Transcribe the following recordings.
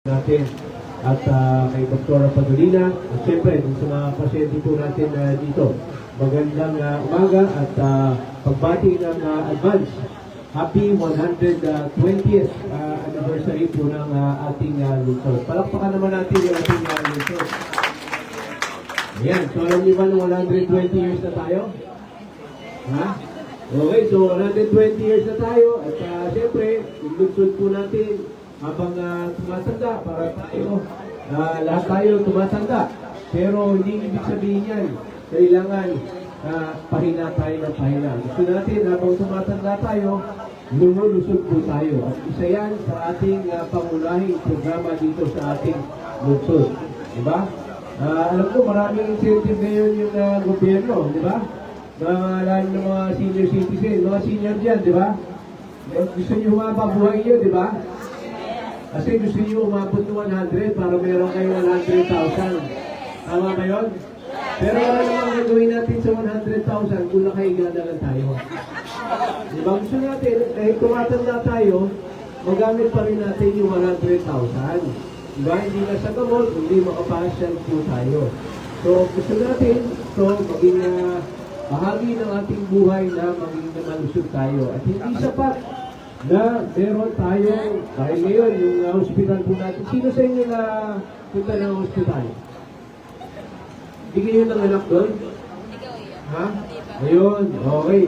natin at kay Dr. Padolina at siyempre sa mga pasyente po natin dito. Magandang umaga at pagbati ng advance. Happy 120th anniversary po ng ating lungsod. Palakpakan naman natin yung ating lungsod. Ayan, so alam niyo ba nung 120 years na tayo? Ha? Okay, so 120 years na tayo at siyempre, yung lungsod po natin habang tumatanda para tayo, lahat tayo tumatanda. Pero hindi ibig sabihin yan, kailangan pahina tayo ng pahina. Gusto natin habang tumatanda tayo, lumulusog po tayo. At isa yan sa ating pangunahing programa dito sa ating lungsod. Diba? Alam ko maraming incentive ngayon yung gobyerno, di ba? Lalo ng mga senior citizen, mga senior dyan, di ba? Gusto nyo humaba buhay nyo, di ba? Kasi gusto nyo umabot ng 100 para meron kayo 100,000. Tama ba yun? Pero ano naman gagawin natin sa 100,000 kung nakahiga na lang tayo? Diba? Gusto natin, kahit tumatanda tayo, magamit pa rin natin yung 100,000. Diba? Hindi na sa gamot, hindi makapasyal po tayo. So, gusto natin, maging bahagi ng ating buhay na maging malusog tayo. At hindi sapat na meron tayong, dahil ngayon, yung hospital po natin. Sino sa inyo na punta ng hospital? Hindi kayo nanganak doon? Ha? Ayun, okay.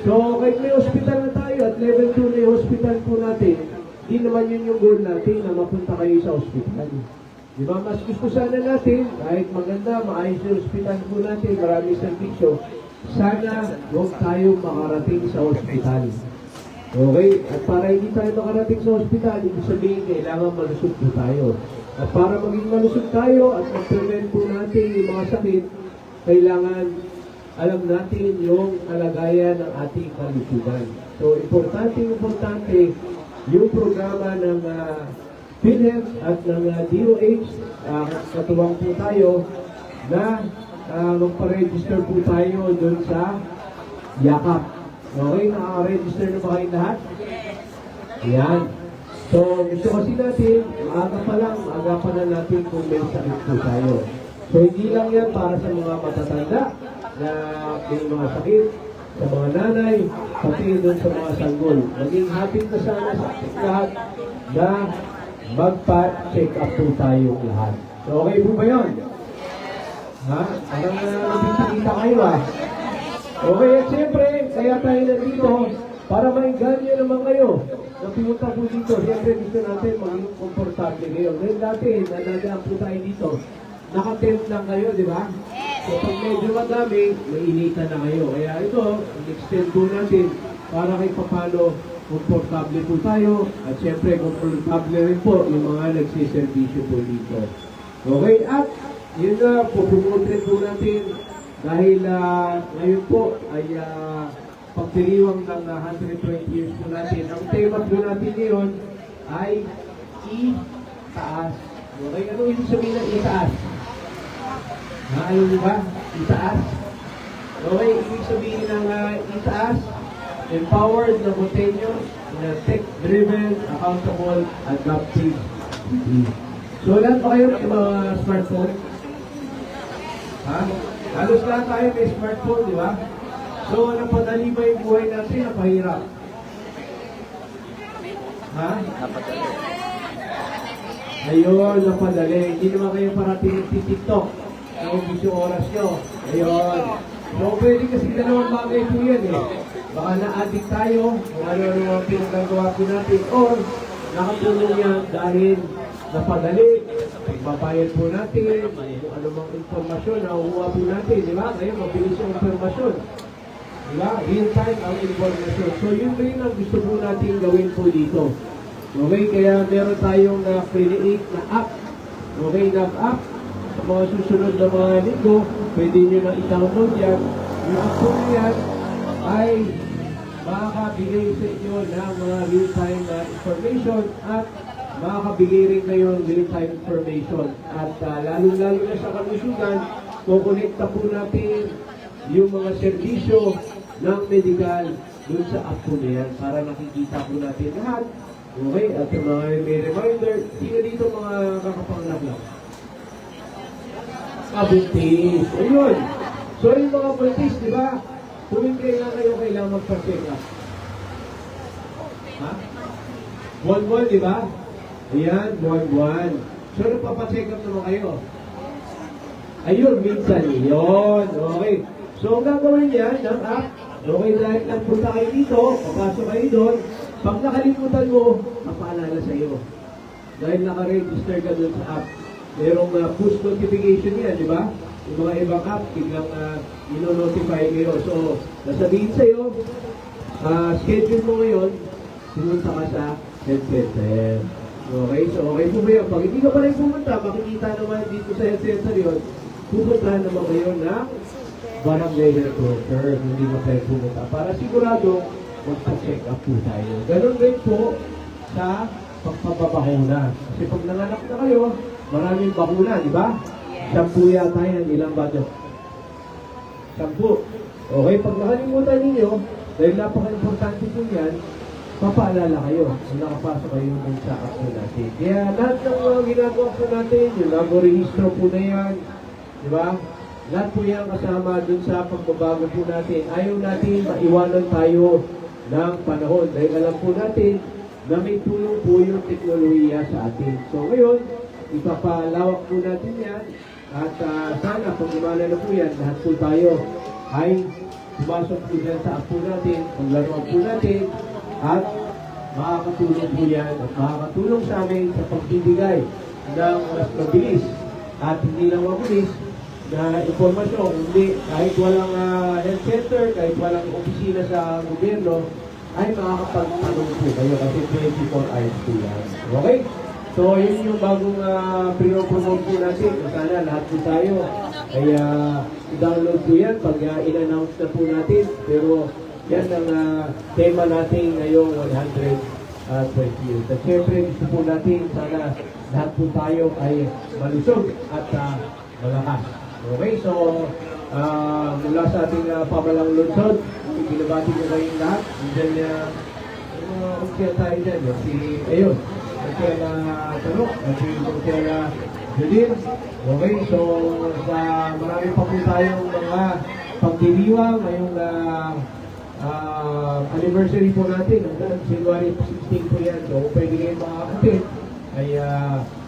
So, kahit may hospital na tayo at level 2 na yung hospital po natin, hindi naman yun yung goal natin na mapunta kayo sa hospital. Diba? Mas gusto sana natin, kahit maganda, maayos yung hospital po natin, maraming servisyo, sana huwag tayo makarating sa hospital. Okay? At para hindi tayo makarating sa hospital, ibig sabihin, kailangan malusog po tayo. At para maging malusog tayo at mag-prevent po natin yung mga sakit, kailangan alam natin yung kalagayan ng ating kalusugan. So, importante yung programa ng PhilHealth at ng DOH, katuwang po tayo na magpa-register po tayo doon sa YAKAP. Okay, naka-register na ba kayo lahat? Yan. So, gusto kasi natin, maaga pa na natin kung may sakit po tayo. So, hindi lang yan para sa mga matatanda na may mga sakit, sa mga nanay, pati doon sa mga sanggol. Maging happy na sana sa ating lahat na magpa-check up po tayo lahat. So, okay po ba yun? Ha? Parang nabibigita kayo Okay, at siyempre, kaya tayo nandito para maingganyo naman kayo na pimunta po dito. Siyempre, gusto natin maging komportable kayo. Ngayon dati, nanadaan po tayo dito. Naka-tent lang kayo, di ba? So, pag medyo madami, mainitan na kayo. Kaya ito, extend po natin para kay papalo komportable po tayo. At siyempre, komportable rin po yung mga nagsiservisyo po dito. Okay, at yun na, pupumuntin po natin dahil ngayon po ay pagdiriwang ng 120 years po natin. Ang tema po natin ngayon ay itaas. Okay, ano ibig sabihin ng itaas? Alam niyo ba? Itaas? Okay, ibig sabihin ng itaas, empowered, na continuous, na tech-driven, accountable, adaptive. So, lahat ba kayo ng mga smartphone? Ha? Halos lahat tayo may smartphone, di ba? So, napadali ba yung buhay natin? Napahirap? Ha? Napadali. Ayun, napadali. Hindi naman kayo parating nagtitiktok. Naubos yung oras nyo. Ayun. So, pwede kasi dalawang bagay po yan Baka na-addict tayo kung ano-ano mga pinagagawa po natin or nakatulong yan dahil napadali. Pagpapayad po natin, kung ano mang informasyon na uhuha po natin, di ba? Ngayon, mabilis yung informasyon. Di ba? Real time ang informasyon. So, yun rin ang gusto po natin gawin po dito. Okay, kaya meron tayong create na app. Okay, na app. Sa mga susunod na mga linggo, pwede nyo na i-download yan. Yung app po yan ay makakabigay sa inyo ng mga real-time information at makakabigay rin kayo ng real-time information. At lalo-lalo na sa kalusugan, kukonekta po natin yung mga serbisyo ng medical dun sa app po na yan para nakikita po natin lahat Okay, at sa mga may reminder, sino dito mga kakapanganak lang? Buntis. Ayun. So yung mga buntis, di ba? Tuwing kailangan magpa-check up. Ha? Buwan-buwan, di ba? Ayan, buwan-buwan. So nagpapacheck up naman kayo. Ayun, minsan yun. Okay. So ang gagawin niyan, ng app, okay, dahil nagpunta kayo dito, papasok kayo doon, pag nakalimutan mo, mapaalala sa iyo. Dahil naka-register ka doon sa app, merong push notification yan, di ba? Yung mga ibang app, biglang ino-notify kayo. So, nasabihin sa iyo, schedule mo ngayon, pumunta ka sa health center. Okay, so okay po ba yun? Pag hindi ka pa rin pumunta, makikita naman dito sa health center yun, pupuntahan naman kayo ng barangay health worker, hindi ka pa rin pumunta. Para sigurado, magpa-check up po tayo. Ganun din po sa pagpapabakuna. Kasi pag nanganak na kayo, maraming bakuna, di ba? 10 yata yan. Ilang ba ito? 10. Okay, pag nakalimutan ninyo, dahil napaka-importante po yan, papaalala kayo kung nakapasok kayo ng sa app po natin. Kaya lahat ng mga ginagawa po natin, yung laborehistro po na yan, di ba? Lahat po yan kasama dun sa pagbabago po natin. Ayaw natin maiwanan tayo ng panahon. Dahil alam po natin na may tulong po yung teknolohiya sa atin. So ngayon, ipapalawak po natin yan. At sana pag gumana na po yan, lahat po tayo ay pumasok po dyan sa app po natin, paglaruan po natin, at makakatulong po yan at makakatulong sa amin sa pagbibigay ng mas mabilis at hindi lang mabilis na informasyon. Hindi, kahit walang health center, kahit walang opisina sa gobyerno, ay makakapagtanong po kayo kasi 24 hours po yan. Okay? So, yun yung bagong pre-promote po natin. Sana lahat po tayo ay i-download po yan pag in-announce na po natin. Pero yan ang tema natin ngayong 120 years. At syempre, gusto po natin sana lahat po tayo ay malusog at malakas. Okay, so mula sa ating pamalang lungsod, binabati ko kayong lahat. Diyan umpisa tayo dyan. Ayun, umpisa na tanong, umpisa na Judith. Okay, so marami pa po tayong mga pagdiriwang ngayong anniversary po natin. Hanggang January 16 po yan. So kung pwede kayo makakapit, ay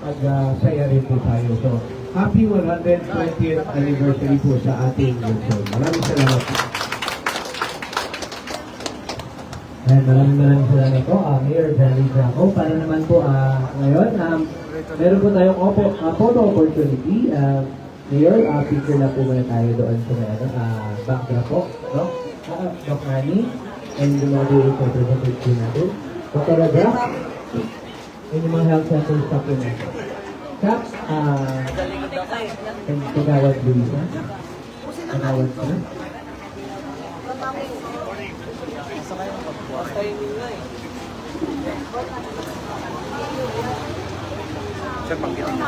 mag-saya rin po tayo. So, happy 120th anniversary po sa ating lungsod. Maraming salamat po. Maraming salamat po, Mayor Jerry Draco. Para naman po ngayon, meron po tayong photo opportunity. Mayor, picture na po muna tayo doon sa backdrop po. No? Doc Manny, and yung mga during representative po natin. Photograph, and yung mga health center staff po natin. Kap, and Kagawad Luisa. Kagawad ko na. Sir, panggitin niyo.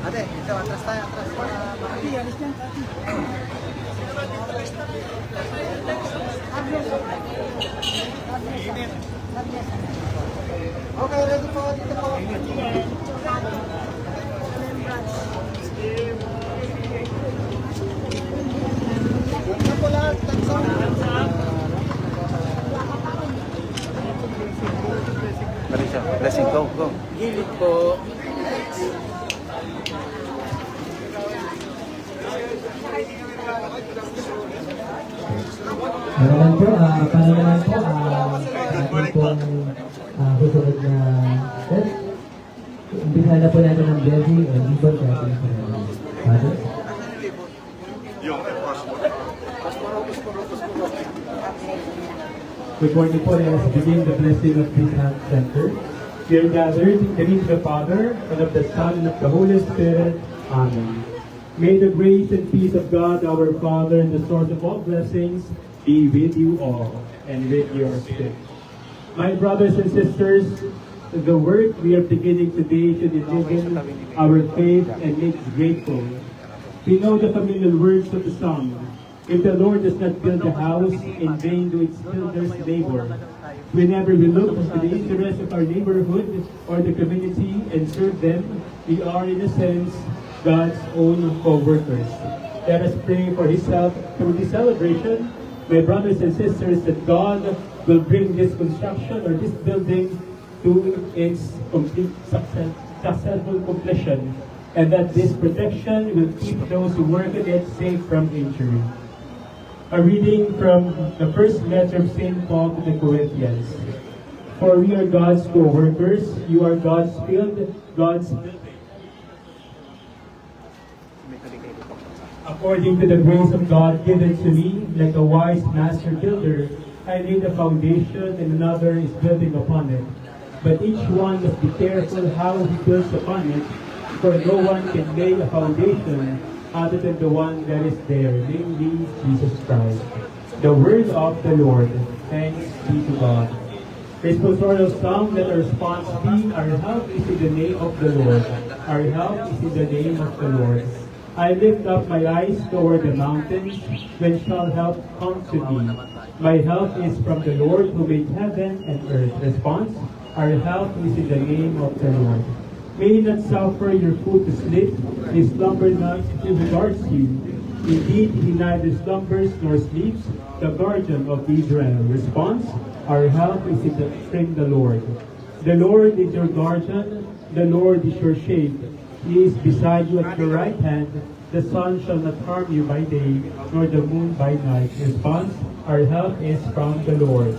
Ate, ito, atras tayo, atras. Alis niyan, okay, ready po, dito po. Ito po lahat, blessing, go, go. Gilid po. Naman po, para naman po, ating pong susunod na test. Umpisa na po natin ang blessing o libon sa ating pangalan. Father? Good morning po. Let us begin the blessing of this health center. We are gathered in the name of the Father, and of the Son, and of the Holy Spirit. Amen. May the grace and peace of God, our Father, and the source of all blessings, be with you all, and with your spirit. My brothers and sisters, the work we are beginning today should enliven our faith and make us grateful We know the familiar words of the song. If the Lord does not build the house, in vain do its builders labor. Whenever we look to the interests of our neighborhood or the community and serve them, we are in a sense God's own co-workers. Let us pray for His help through this celebration. My brothers and sisters, that God will bring this construction or this building to its complete successful completion, and that this protection will keep those who work in it safe from injury. A reading from the first letter of St. Paul to the Corinthians. For we are God's co-workers, you are God's field, God's building. According to the grace of God given to me, like a wise master builder, I laid a foundation and another is building upon it. But each one must be careful how he builds upon it, for no one can lay a foundation other than the one that is there, namely Jesus Christ. The word of the Lord. Thanks be to God. Responsorial Psalm, let our response be, our help is in the name of the Lord. Our help is in the name of the Lord. I lift up my eyes toward the mountains, when shall help come to me? My help is from the Lord who made heaven and earth. Response, our help is in the name of the Lord. May not suffer your foot to slip, his slumber not who regards you. Indeed, he neither slumbers nor sleeps, the guardian of Israel. Response, our help is in the Lord. The Lord is your guardian, the Lord is your shade. He is beside you at your right hand. The sun shall not harm you by day, nor the moon by night. Response, our help is from the Lord.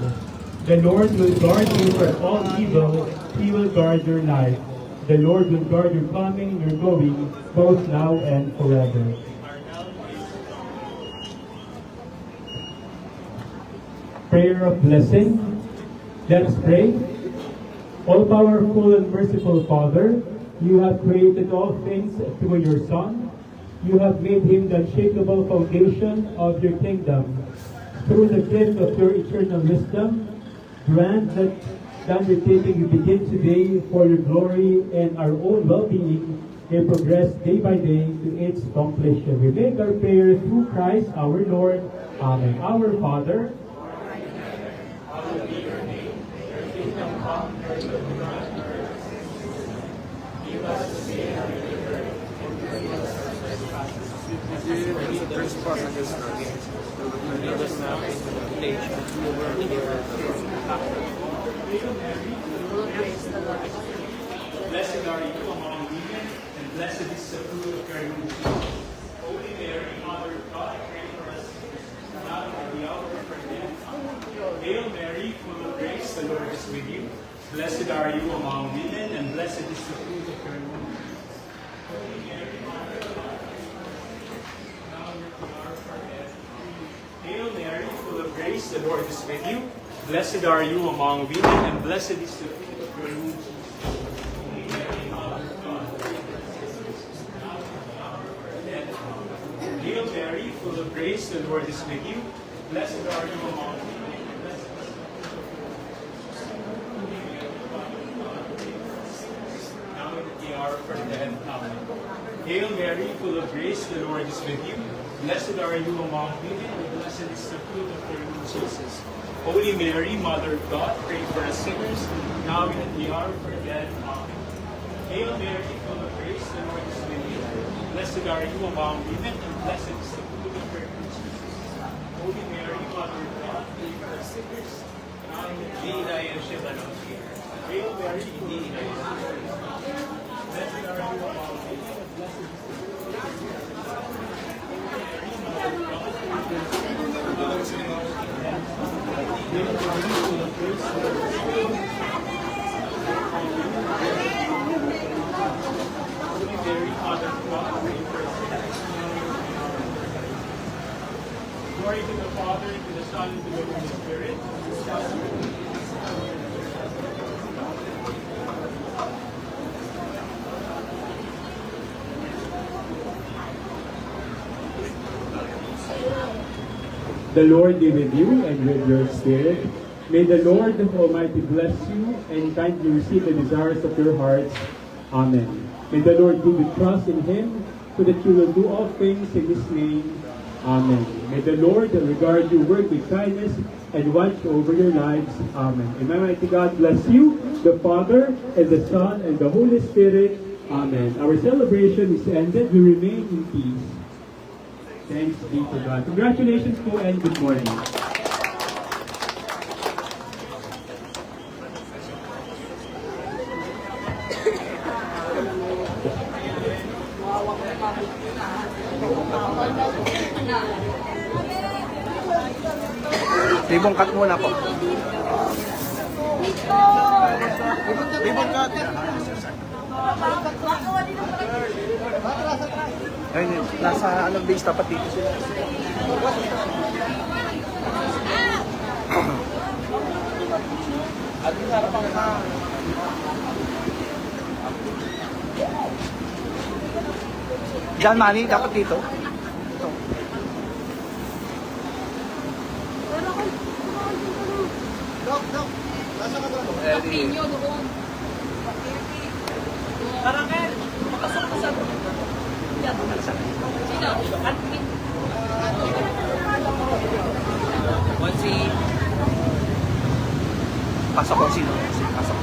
The Lord will guard you from all evil, he will guard your life. The Lord will guard your coming and your going, both now and forever. Prayer of blessing. Let us pray. All-powerful and merciful Father, you have created all things through your Son. You have made him the unshakable foundation of your kingdom. Through the gift of your eternal wisdom, grant that the undertaking you begin today for your glory and our own well-being may progress day by day to its completion. We make our prayer through Christ our Lord. Amen. Our Father, hallowed be your name. Your kingdom come, your will be done on earth. Give us this day our daily bread, and forgive us our trespasses, And lead us not into temptation, but deliver us from evil. blessed are you among women, and blessed is the fruit of your womb, Jesus. Holy Mary, Mother of God, pray for us sinners, now and at the hour of our death. Amen. Hail Mary, full of grace, the Lord is with you. Blessed are you among women, and blessed is the fruit of your womb. Holy Mary, Mother of God, pray for us sinners, now and at the hour of our death. Hail Mary, full of grace, the Lord is with you. Blessed are you among women, and blessed is the fruit of your womb, Jesus. Holy Mary, Mother of God, pray for us sinners, now and at the hour of our death. Hail Mary, full of grace, the Lord is with you. Blessed are you among women, and blessed is the fruit of your womb. Holy Mary, Mother of God, pray for us sinners, now and at the hour of our death. Amen. Hail Mary, full of grace, the Lord is with you. Blessed are you among women, and blessed is the fruit of your womb, Jesus. Holy Mary, Mother of God, pray for us sinners, now and at the hour of our death. Amen. Hail Mary, full of grace, the Lord is with you. Blessed are you among women, and blessed is the fruit of your womb, Jesus. Holy Mary, Mother of God, pray for us sinners, now and at the hour of our death. Hail Mary, full of grace, the Lord is with you. Blessed are you among women, and blessed is the fruit of your womb, Jesus. Holy Mary, Mother of God, pray for us sinners, now and at the hour of our death. Hail Mary, full of grace, the Lord is with you. Holy Mary, Mother of God, pray for us sinners, now and at the hour of our death. Glory to the Father, and to the Son, and to the Holy Spirit. The Lord be with you and with your spirit. May the Lord Almighty bless you and kindly receive the desires of your hearts. Amen. May the Lord give you trust in Him so that you will do all things in His name. Amen. May the Lord regard your work with kindness and watch over your lives. Amen. And Almighty God bless you, the Father, and the Son, and the Holy Spirit. Amen. Our celebration is ended. We remain in peace. Thanks be to God. Congratulations po and good morning. Ribbon cut muna po. Ribbon cut. Ayun, nasa anong base tapat dito sila. Diyan, Manny, dapat dito. Pasok ko sino? Pasok.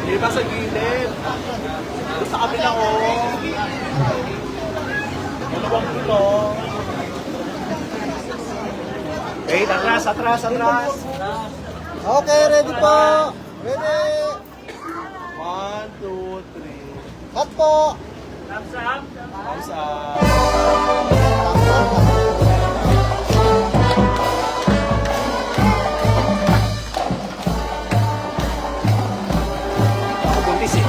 Hindi pa sa gilid. Doon sa kabila ko. Dalawang kilo. Okay, atras, atras, atras. Okay, ready po. Ready. 1, 2, 3. Cut po. Thumbs up. Thumbs up. Ako buntis eh.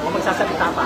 O magsasalita pa.